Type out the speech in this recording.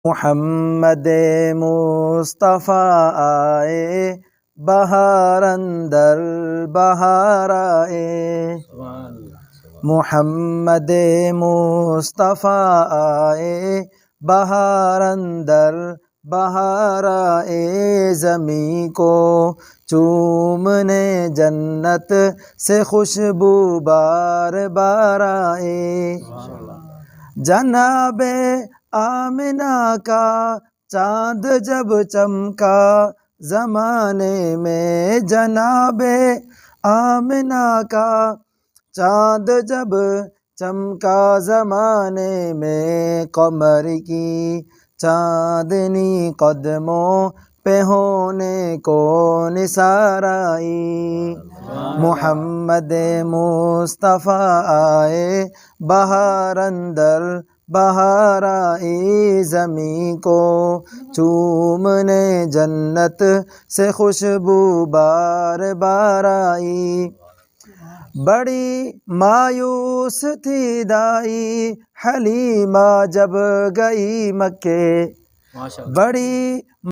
محمد مصطفیٰ آئے، بہار اندر بہار آئے، محمد مصطفیٰ آئے، بہار اندر بہار آئے، زمیں کو چومنے جنت سے خوشبو بار بار آئے، جناب آمنہ کا چاند جب چمکا زمانے میں، جناب آمنہ کا چاند جب چمکا زمانے میں، قمر کی چاندنی قدموں پہ ہونے کو نثار آئی، محمد مصطفیٰ آئے، بہار اندر بہار آئی، زمیں کو چومنے جنت سے خوشبو بار بار آئی، بڑی مایوس تھی دائی حلیمہ جب گئی مکے، بڑی